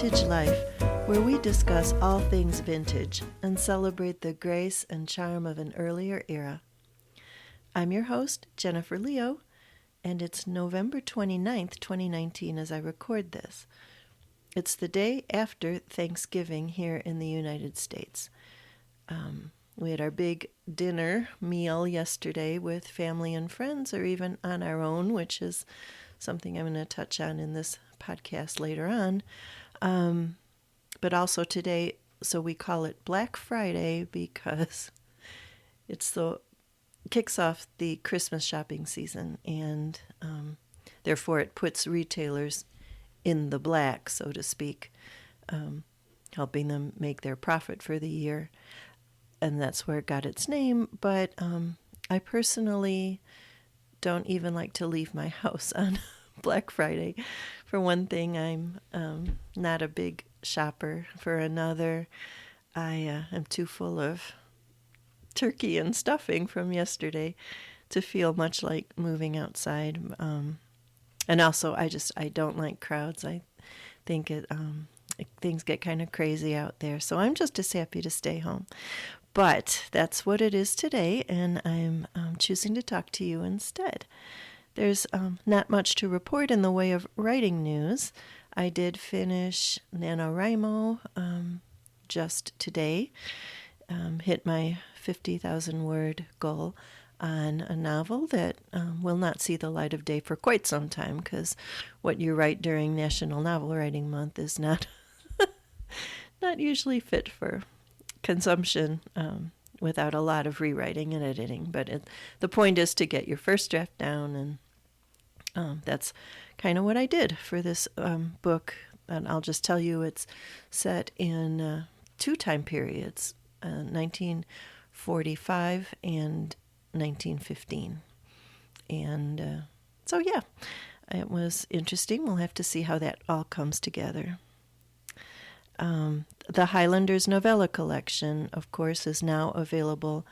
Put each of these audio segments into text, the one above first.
Vintage Life, where we discuss all things vintage and celebrate the grace and charm of an earlier era. I'm your host, Jennifer Leo, and it's November 29th, 2019 as I record this. It's the day after Thanksgiving here in the United States. We had our big dinner meal yesterday with family and friends, or even on our own, which is something I'm going to touch on in this podcast later on. But also today, so we call it Black Friday because kicks off the Christmas shopping season, and therefore it puts retailers in the black, so to speak, helping them make their profit for the year. And that's where it got its name. But I personally don't even like to leave my house on Black Friday. For one thing, I'm not a big shopper. For another, I am too full of turkey and stuffing from yesterday to feel much like moving outside. And also, I don't like crowds. I think things get kind of crazy out there. So I'm just as happy to stay home. But that's what it is today, and I'm choosing to talk to you instead. There's not much to report in the way of writing news. I did finish NaNoWriMo just today, hit my 50,000 word goal on a novel that will not see the light of day for quite some time, because what you write during National Novel Writing Month is not not usually fit for consumption without a lot of rewriting and editing. But the point is to get your first draft down, and that's kind of what I did for this book. And I'll just tell you, it's set in two time periods, 1945 and 1915. And so, yeah, it was interesting. We'll have to see how that all comes together. The Highlanders novella collection, of course, is now available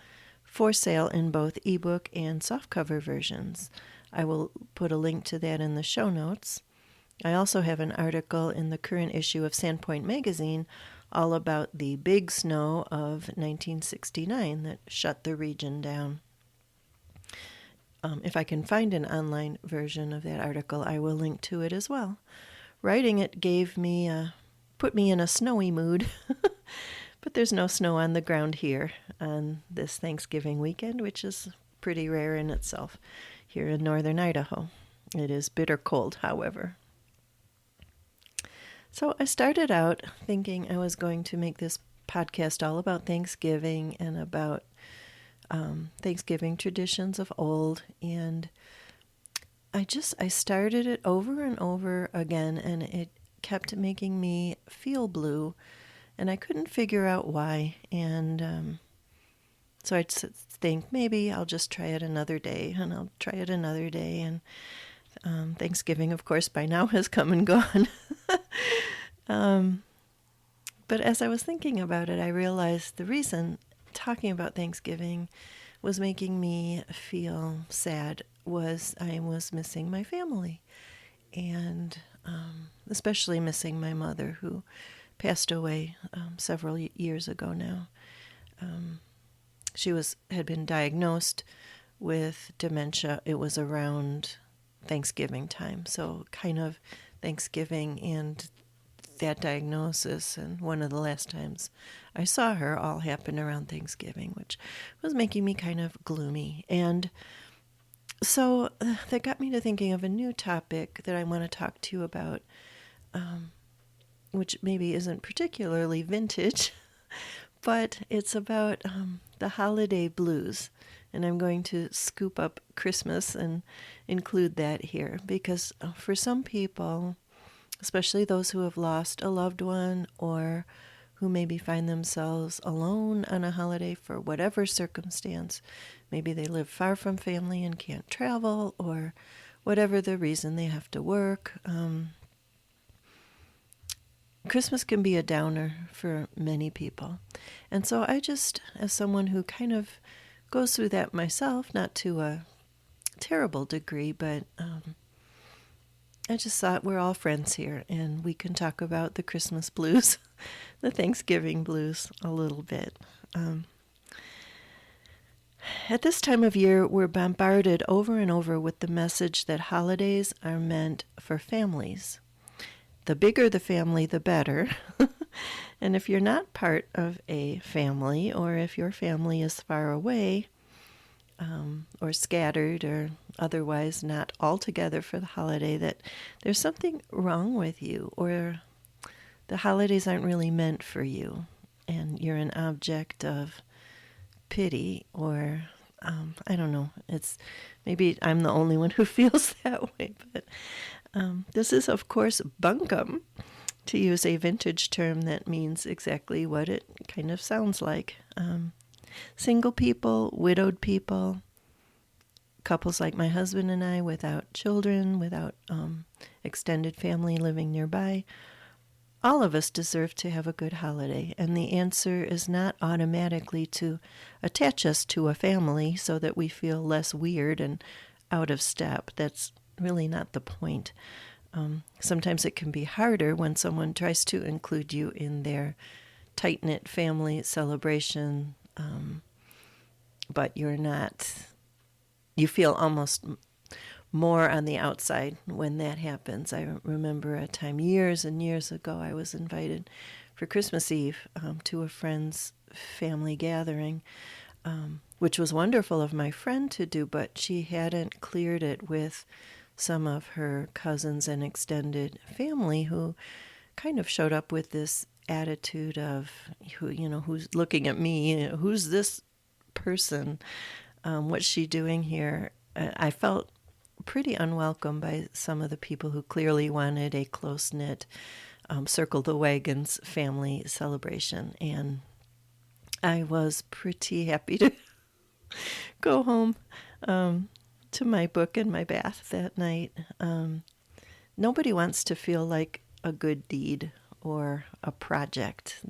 for sale in both ebook and softcover versions. I will put a link to that in the show notes. I also have an article in the current issue of Sandpoint magazine all about the big snow of 1969 that shut the region down. If I can find an online version of that article, I will link to it as well. Writing it put me in a snowy mood, but there's no snow on the ground here on this Thanksgiving weekend, which is pretty rare in itself here in northern Idaho. It is bitter cold, however. So I started out thinking I was going to make this podcast all about Thanksgiving and about Thanksgiving traditions of old, and I started it over and over again, and it kept making me feel blue, and I couldn't figure out why. And so I'd think maybe I'll just try it another day, and I'll try it another day. And Thanksgiving, of course, by now has come and gone. But as I was thinking about it, I realized the reason talking about Thanksgiving was making me feel sad was I was missing my family, and especially missing my mother, who passed away several years ago now. She had been diagnosed with dementia. It was around Thanksgiving time, so kind of Thanksgiving and that diagnosis and one of the last times I saw her all happened around Thanksgiving, which was making me kind of gloomy. And so that got me to thinking of a new topic that I want to talk to you about, which maybe isn't particularly vintage, but it's about the holiday blues. And I'm going to scoop up Christmas and include that here, because for some people, especially those who have lost a loved one or who maybe find themselves alone on a holiday for whatever circumstance, maybe they live far from family and can't travel, or whatever the reason they have to work. Christmas can be a downer for many people. And so I just, as someone who kind of goes through that myself, not to a terrible degree, but I just thought we're all friends here, and we can talk about the Christmas blues, the Thanksgiving blues a little bit. At this time of year, we're bombarded over and over with the message that holidays are meant for families. The bigger the family, the better. And if you're not part of a family, or if your family is far away, or scattered, or otherwise not all together for the holiday, that there's something wrong with you, or the holidays aren't really meant for you, and you're an object of pity, or I don't know. It's maybe I'm the only one who feels that way, but this is, of course, bunkum, to use a vintage term that means exactly what it kind of sounds like. Single people, widowed people, couples like my husband and I without children, without extended family living nearby. All of us deserve to have a good holiday, and the answer is not automatically to attach us to a family so that we feel less weird and out of step. That's really not the point. Sometimes it can be harder when someone tries to include you in their tight-knit family celebration, but you're not. You feel almost more on the outside when that happens. I remember a time years and years ago I was invited for Christmas Eve to a friend's family gathering, which was wonderful of my friend to do, but she hadn't cleared it with some of her cousins and extended family who kind of showed up with this attitude of, who's looking at me, who's this person, what's she doing here? I felt pretty unwelcome by some of the people who clearly wanted a close-knit, circle the wagons family celebration, and I was pretty happy to go home to my book and my bath that night. Nobody wants to feel like a good deed or a project.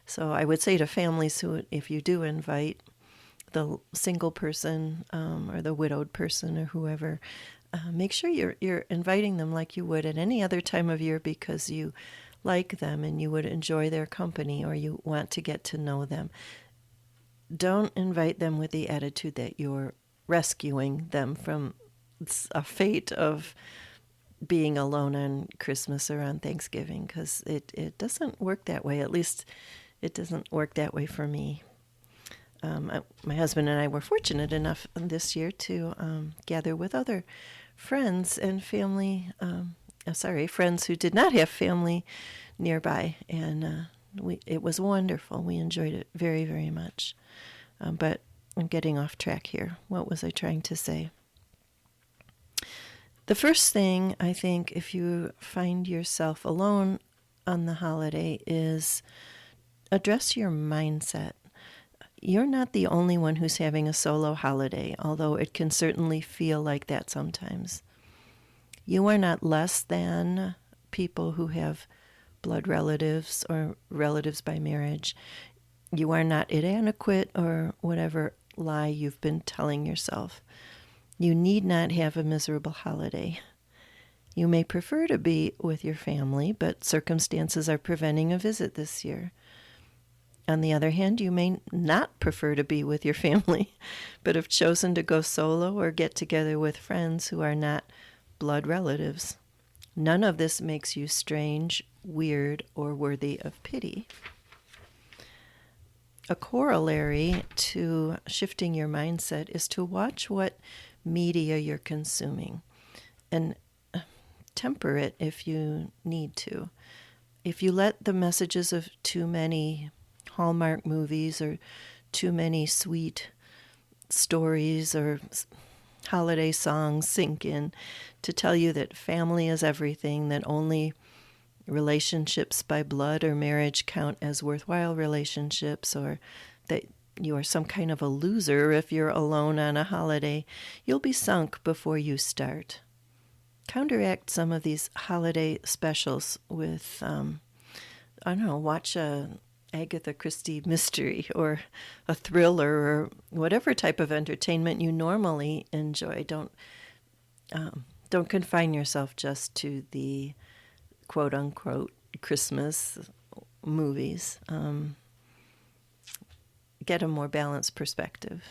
So I would say to families who, if you do invite the single person or the widowed person or whoever, make sure you're inviting them like you would at any other time of year because you like them and you would enjoy their company or you want to get to know them. Don't invite them with the attitude that you're rescuing them from a fate of being alone on Christmas or on Thanksgiving, because it doesn't work that way. At least it doesn't work that way for me. My husband and I were fortunate enough this year to gather with other friends and family, friends who did not have family nearby, and it was wonderful. We enjoyed it very, very much. But I'm getting off track here. What was I trying to say? The first thing, I think, if you find yourself alone on the holiday, is address your mindset. You're not the only one who's having a solo holiday, although it can certainly feel like that sometimes. You are not less than people who have blood relatives or relatives by marriage. You are not inadequate or whatever lie you've been telling yourself. You need not have a miserable holiday. You may prefer to be with your family, but circumstances are preventing a visit this year. On the other hand, you may not prefer to be with your family, but have chosen to go solo or get together with friends who are not blood relatives. None of this makes you strange, weird, or worthy of pity. A corollary to shifting your mindset is to watch what media you're consuming and temper it if you need to. If you let the messages of too many Hallmark movies or too many sweet stories or holiday songs sink in to tell you that family is everything, that only relationships by blood or marriage count as worthwhile relationships, or that you are some kind of a loser if you're alone on a holiday, you'll be sunk before you start. Counteract some of these holiday specials with, watch a Agatha Christie mystery or a thriller or whatever type of entertainment you normally enjoy. Don't confine yourself just to the quote-unquote Christmas movies. Get a more balanced perspective.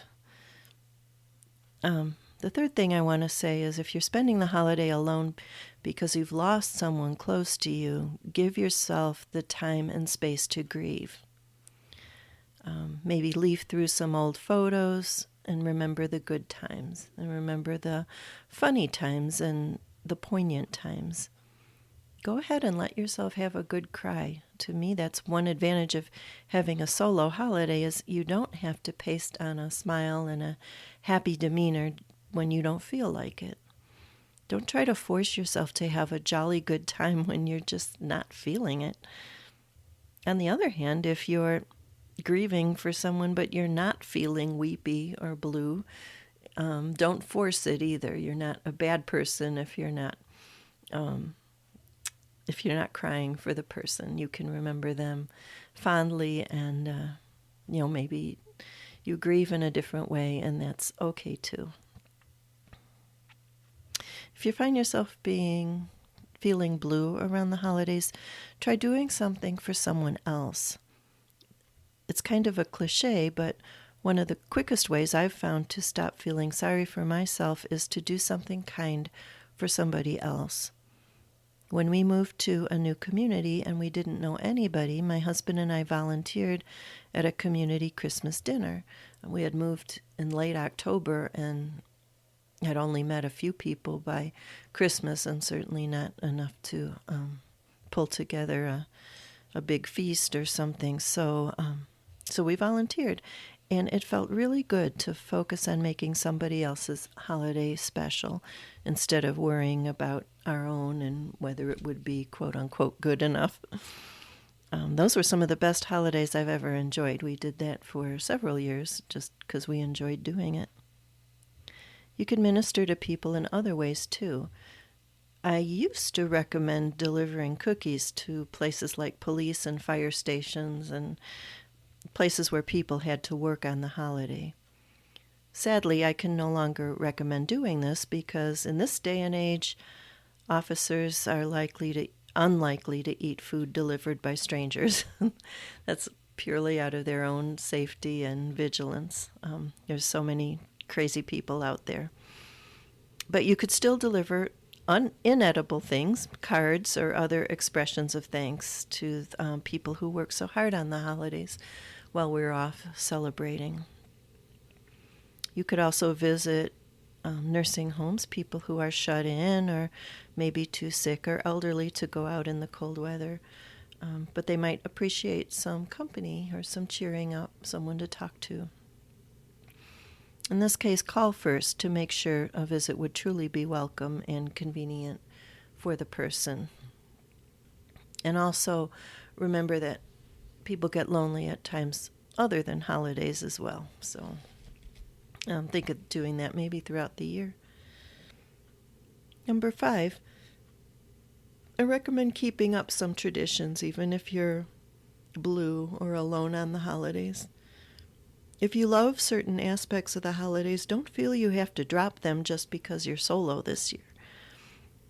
The third thing I want to say is if you're spending the holiday alone because you've lost someone close to you, give yourself the time and space to grieve. Maybe leaf through some old photos and remember the good times and remember the funny times and the poignant times. Go ahead and let yourself have a good cry. To me, that's one advantage of having a solo holiday is you don't have to paste on a smile and a happy demeanor when you don't feel like it. Don't try to force yourself to have a jolly good time when you're just not feeling it. On the other hand, if you're grieving for someone but you're not feeling weepy or blue, don't force it either. You're not a bad person if you're not crying for the person. You can remember them fondly and maybe you grieve in a different way, and that's okay too. If you find yourself feeling blue around the holidays, try doing something for someone else. It's kind of a cliche, but one of the quickest ways I've found to stop feeling sorry for myself is to do something kind for somebody else. When we moved to a new community and we didn't know anybody, my husband and I volunteered at a community Christmas dinner. We had moved in late October and had only met a few people by Christmas, and certainly not enough to pull together a big feast or something. So we volunteered, and it felt really good to focus on making somebody else's holiday special instead of worrying about our own and whether it would be quote-unquote good enough. Those were some of the best holidays I've ever enjoyed. We did that for several years just because we enjoyed doing it. You can minister to people in other ways, too. I used to recommend delivering cookies to places like police and fire stations and places where people had to work on the holiday. Sadly, I can no longer recommend doing this because in this day and age, officers are unlikely to eat food delivered by strangers. That's purely out of their own safety and vigilance. There's so many crazy people out there. But you could still deliver inedible things, cards or other expressions of thanks to people who work so hard on the holidays while we're off celebrating. You could also visit nursing homes, people who are shut in or maybe too sick or elderly to go out in the cold weather. But they might appreciate some company or some cheering up, someone to talk to. In this case, call first to make sure a visit would truly be welcome and convenient for the person. And also remember that people get lonely at times other than holidays as well. So think of doing that maybe throughout the year. Number 5, I recommend keeping up some traditions even if you're blue or alone on the holidays. If you love certain aspects of the holidays, don't feel you have to drop them just because you're solo this year.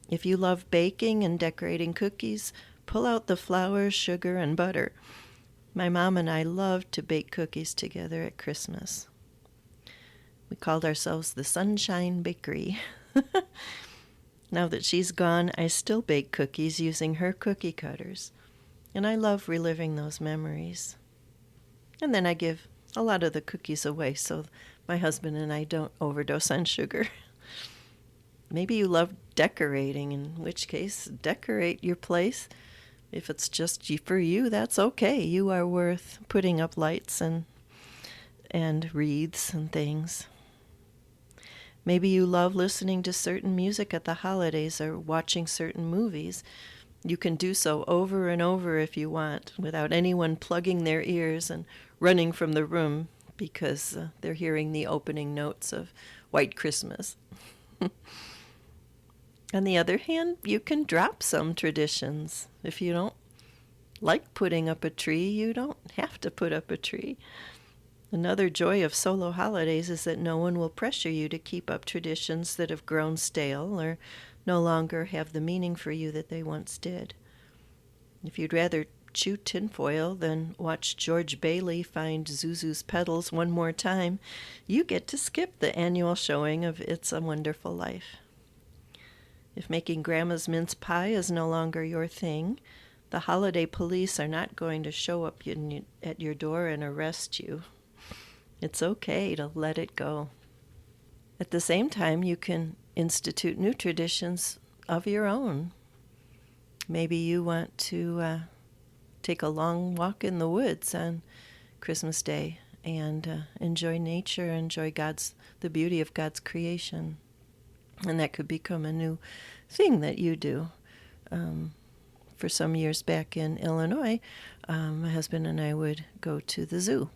If you love baking and decorating cookies, pull out the flour, sugar, and butter. My mom and I loved to bake cookies together at Christmas. We called ourselves the Sunshine Bakery. Now that she's gone, I still bake cookies using her cookie cutters, and I love reliving those memories. And then I give a lot of the cookies away so my husband and I don't overdose on sugar. Maybe you love decorating, in which case decorate your place. If it's just for you, that's okay. You are worth putting up lights and wreaths and things. Maybe you love listening to certain music at the holidays or watching certain movies. You can do so over and over if you want, without anyone plugging their ears and running from the room because they're hearing the opening notes of White Christmas. On the other hand, you can drop some traditions. If you don't like putting up a tree, you don't have to put up a tree. Another joy of solo holidays is that no one will pressure you to keep up traditions that have grown stale or no longer have the meaning for you that they once did. If you'd rather chew tinfoil than watch George Bailey find Zuzu's petals one more time, you get to skip the annual showing of It's a Wonderful Life. If making grandma's mince pie is no longer your thing, the holiday police are not going to show up at your door and arrest you. It's okay to let it go. At the same time, you can institute new traditions of your own. Maybe you want to take a long walk in the woods on Christmas Day and enjoy nature, enjoy the beauty of God's creation. And that could become a new thing that you do. For some years back in Illinois, my husband and I would go to the zoo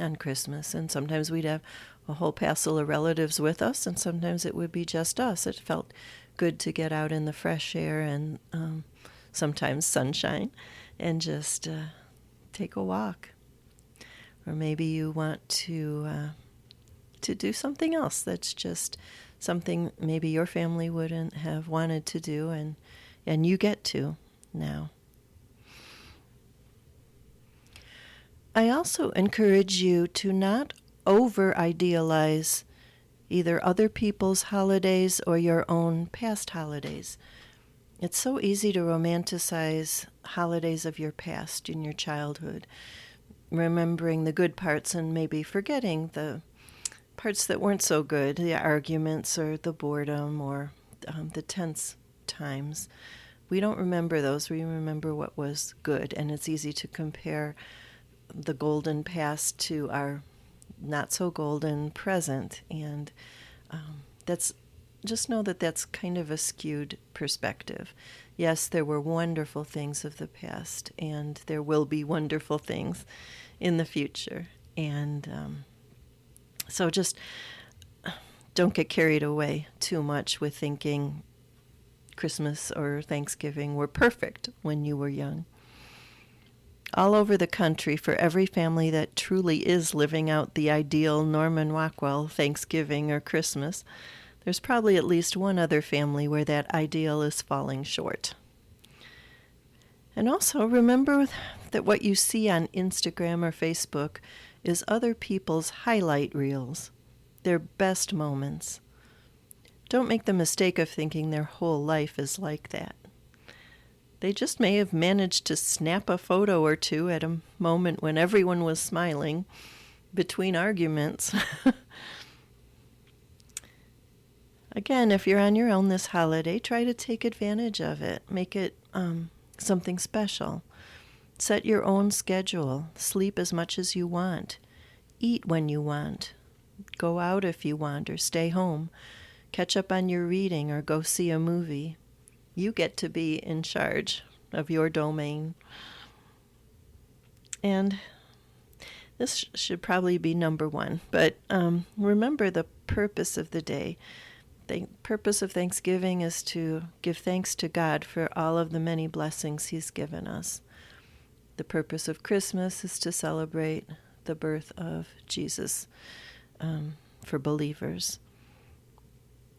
on Christmas, and sometimes we'd have a whole passel of relatives with us, and sometimes it would be just us. It felt good to get out in the fresh air and sometimes sunshine and just take a walk. Or maybe you want to do something else that's just something maybe your family wouldn't have wanted to do, and you get to now. I also encourage you to not over-idealize either other people's holidays or your own past holidays. It's so easy to romanticize holidays of your past in your childhood, remembering the good parts and maybe forgetting the parts that weren't so good, the arguments or the boredom or the tense times. We don't remember those. We remember what was good, and it's easy to compare the golden past to our not so golden present, and just know that that's kind of a skewed perspective. Yes, there were wonderful things of the past, and there will be wonderful things in the future, and so just don't get carried away too much with thinking Christmas or Thanksgiving were perfect when you were young. All over the country, for every family that truly is living out the ideal Norman Rockwell Thanksgiving or Christmas, there's probably at least one other family where that ideal is falling short. And also remember that what you see on Instagram or Facebook is other people's highlight reels, their best moments. Don't make the mistake of thinking their whole life is like that. They just may have managed to snap a photo or two at a moment when everyone was smiling between arguments. Again, if you're on your own this holiday, try to take advantage of it. Make it something special. Set your own schedule. Sleep as much as you want. Eat when you want. Go out if you want, or stay home. Catch up on your reading or go see a movie. You get to be in charge of your domain. And this should probably be number one, but remember the purpose of the day. The purpose of Thanksgiving is to give thanks to God for all of the many blessings He's given us. The purpose of Christmas is to celebrate the birth of Jesus for believers.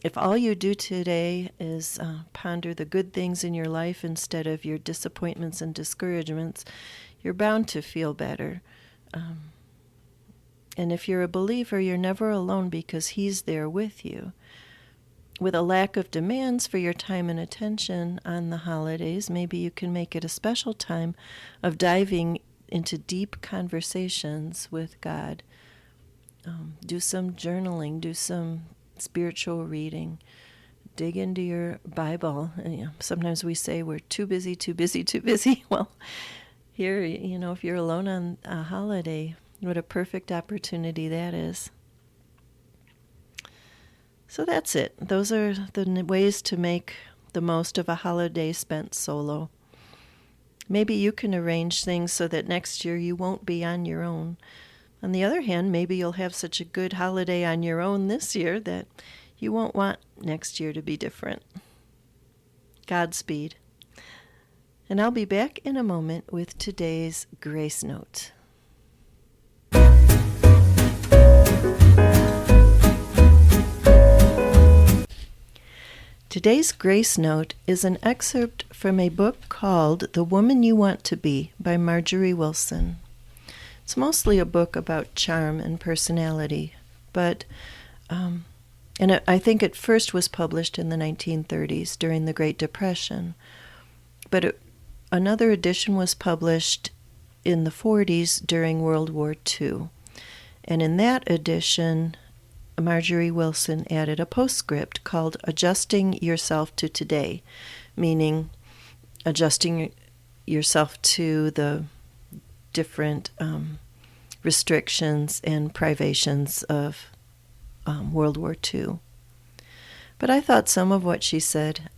If all you do today is ponder the good things in your life instead of your disappointments and discouragements, you're bound to feel better. And if you're a believer, you're never alone because He's there with you. With a lack of demands for your time and attention on the holidays, maybe you can make it a special time of diving into deep conversations with God. Do some journaling, do some spiritual reading, dig into your Bible. Sometimes we say we're too busy. Well, here, if you're alone on a holiday, what a perfect opportunity that is. So that's it. Those are the ways to make the most of a holiday spent solo. Maybe you can arrange things so that next year you won't be on your own. On the other hand, maybe you'll have such a good holiday on your own this year that you won't want next year to be different. Godspeed. And I'll be back in a moment with today's Grace Note. Today's Grace Note is an excerpt from a book called The Woman You Want to Be by Marjorie Wilson. It's mostly a book about charm and personality, but I think it first was published in the 1930s during the Great Depression, but another edition was published in the 40s during World War II. And in that edition, Marjorie Wilson added a postscript called Adjusting Yourself to Today, meaning adjusting yourself to the different restrictions and privations of World War II. But I thought some of what she said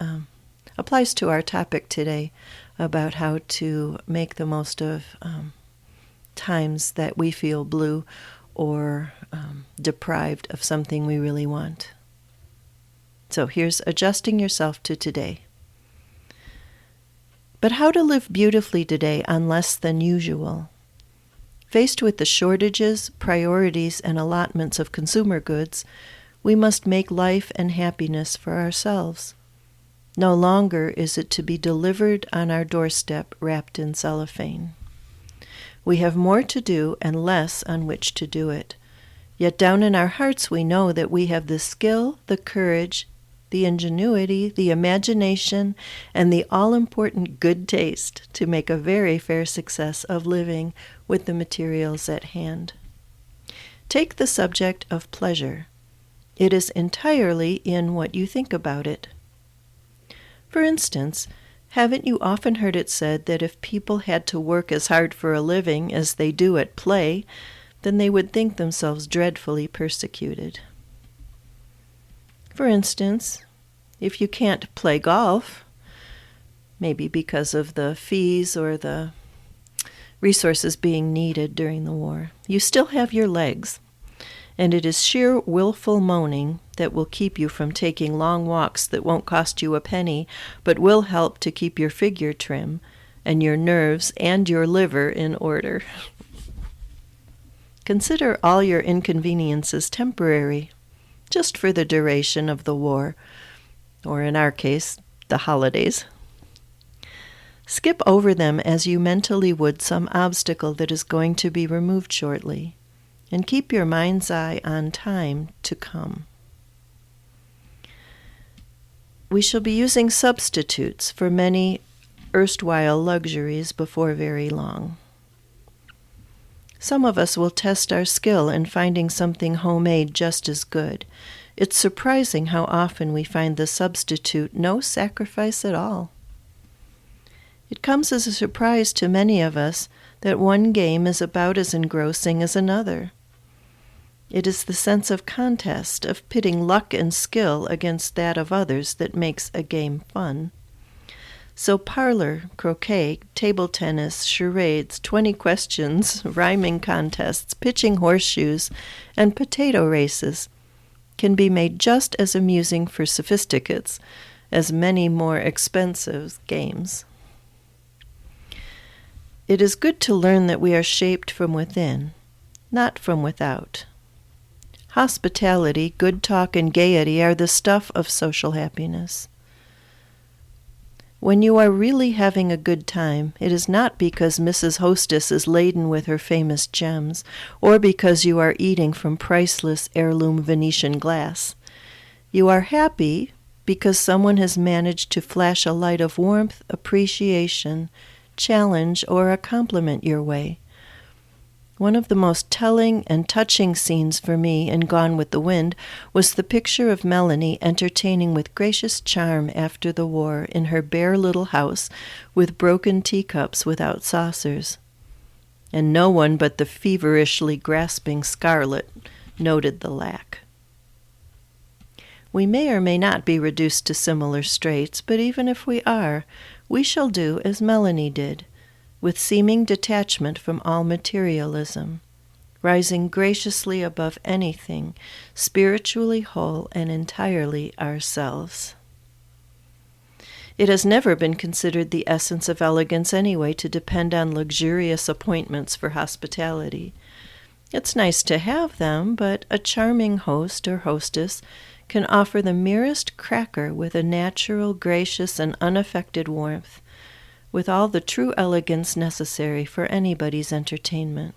applies to our topic today about how to make the most of times that we feel blue or deprived of something we really want. So here's adjusting yourself to today. But how to live beautifully today on less than usual? Faced with the shortages, priorities, and allotments of consumer goods, we must make life and happiness for ourselves. No longer is it to be delivered on our doorstep wrapped in cellophane. We have more to do and less on which to do it. Yet down in our hearts we know that we have the skill, the courage, the ingenuity, the imagination, and the all-important good taste to make a very fair success of living with the materials at hand. Take the subject of pleasure. It is entirely in what you think about it. For instance, haven't you often heard it said that if people had to work as hard for a living as they do at play, then they would think themselves dreadfully persecuted? For instance, if you can't play golf, maybe because of the fees or the resources being needed during the war, you still have your legs, and it is sheer willful moaning that will keep you from taking long walks that won't cost you a penny, but will help to keep your figure trim and your nerves and your liver in order. Consider all your inconveniences temporary, just for the duration of the war, or in our case, the holidays. Skip over them as you mentally would some obstacle that is going to be removed shortly, and keep your mind's eye on time to come. We shall be using substitutes for many erstwhile luxuries before very long. Some of us will test our skill in finding something homemade just as good. It's surprising how often we find the substitute no sacrifice at all. It comes as a surprise to many of us that one game is about as engrossing as another. It is the sense of contest, of pitting luck and skill against that of others, that makes a game fun. So parlor, croquet, table tennis, charades, 20 questions, rhyming contests, pitching horseshoes, and potato races can be made just as amusing for sophisticates as many more expensive games. It is good to learn that we are shaped from within, not from without. Hospitality, good talk, and gaiety are the stuff of social happiness. When you are really having a good time, it is not because Mrs. Hostess is laden with her famous gems, or because you are eating from priceless heirloom Venetian glass. You are happy because someone has managed to flash a light of warmth, appreciation, challenge, or a compliment your way. One of the most telling and touching scenes for me in Gone with the Wind was the picture of Melanie entertaining with gracious charm after the war in her bare little house with broken teacups without saucers. And no one but the feverishly grasping Scarlett noted the lack. We may or may not be reduced to similar straits, but even if we are, we shall do as Melanie did, with seeming detachment from all materialism, rising graciously above anything, spiritually whole and entirely ourselves. It has never been considered the essence of elegance anyway to depend on luxurious appointments for hospitality. It's nice to have them, but a charming host or hostess can offer the merest cracker with a natural, gracious, and unaffected warmth, with all the true elegance necessary for anybody's entertainment.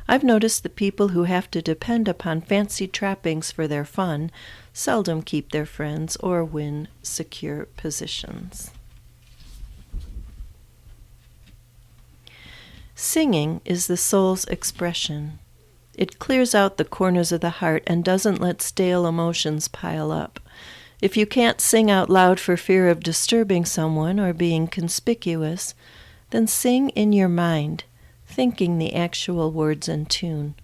I've noticed the people who have to depend upon fancy trappings for their fun seldom keep their friends or win secure positions. Singing is the soul's expression. It clears out the corners of the heart and doesn't let stale emotions pile up. If you can't sing out loud for fear of disturbing someone or being conspicuous, then sing in your mind, thinking the actual words and tune.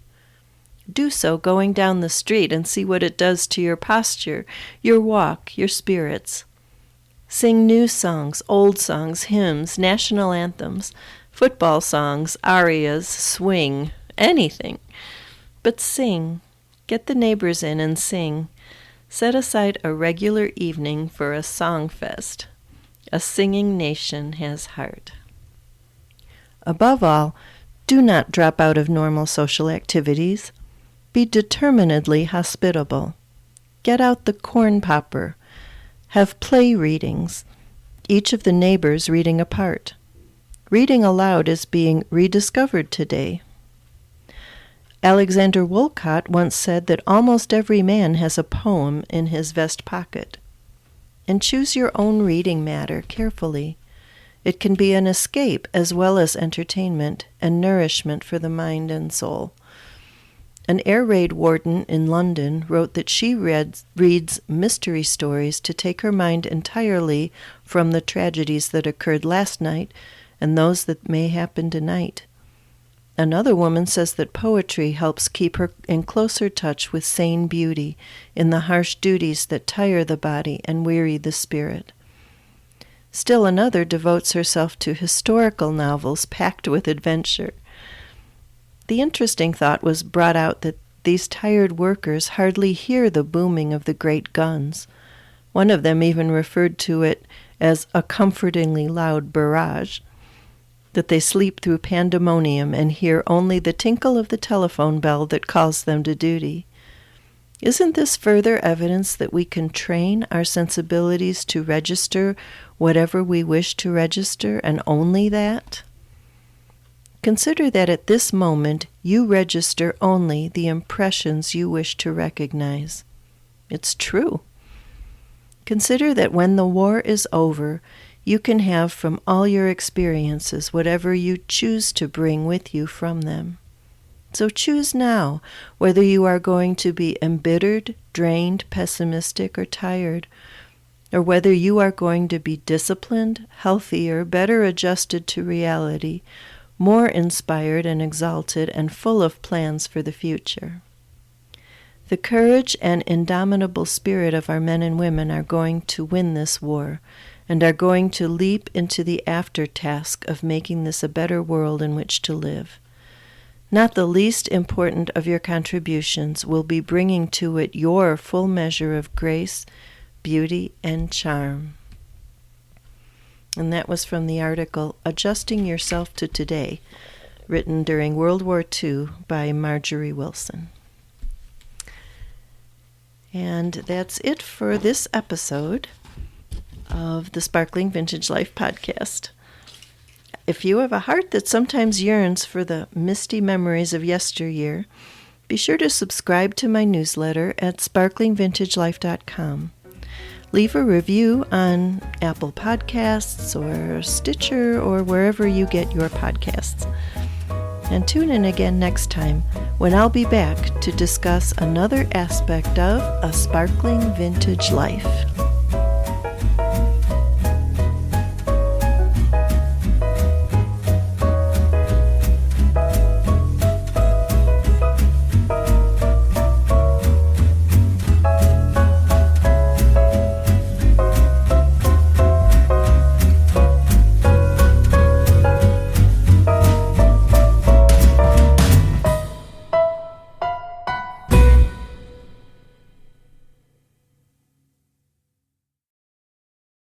Do so going down the street and see what it does to your posture, your walk, your spirits. Sing new songs, old songs, hymns, national anthems, football songs, arias, swing, anything. But sing. Get the neighbors in and sing. Set aside a regular evening for a song fest. A singing nation has heart. Above all, do not drop out of normal social activities. Be determinedly hospitable. Get out the corn popper. Have play readings, each of the neighbors reading a part. Reading aloud is being rediscovered today. Alexander Woollcott once said that almost every man has a poem in his vest pocket. And choose your own reading matter carefully. It can be an escape as well as entertainment and nourishment for the mind and soul. An air raid warden in London wrote that she reads mystery stories to take her mind entirely from the tragedies that occurred last night and those that may happen tonight. Another woman says that poetry helps keep her in closer touch with sane beauty in the harsh duties that tire the body and weary the spirit. Still another devotes herself to historical novels packed with adventure. The interesting thought was brought out that these tired workers hardly hear the booming of the great guns. One of them even referred to it as a comfortingly loud barrage, that they sleep through pandemonium and hear only the tinkle of the telephone bell that calls them to duty. Isn't this further evidence that we can train our sensibilities to register whatever we wish to register, and only that? Consider that at this moment you register only the impressions you wish to recognize. It's true. Consider that when the war is over, you can have from all your experiences whatever you choose to bring with you from them. So choose now whether you are going to be embittered, drained, pessimistic, or tired, or whether you are going to be disciplined, healthier, better adjusted to reality, more inspired and exalted, and full of plans for the future. The courage and indomitable spirit of our men and women are going to win this war, and are going to leap into the after task of making this a better world in which to live. Not the least important of your contributions will be bringing to it your full measure of grace, beauty, and charm. And that was from the article Adjusting Yourself to Today, written during World War II by Marjorie Wilson. And that's it for this episode of the Sparkling Vintage Life podcast. If you have a heart that sometimes yearns for the misty memories of yesteryear, be sure to subscribe to my newsletter at sparklingvintagelife.com. Leave a review on Apple Podcasts or Stitcher or wherever you get your podcasts. And tune in again next time when I'll be back to discuss another aspect of a sparkling vintage life.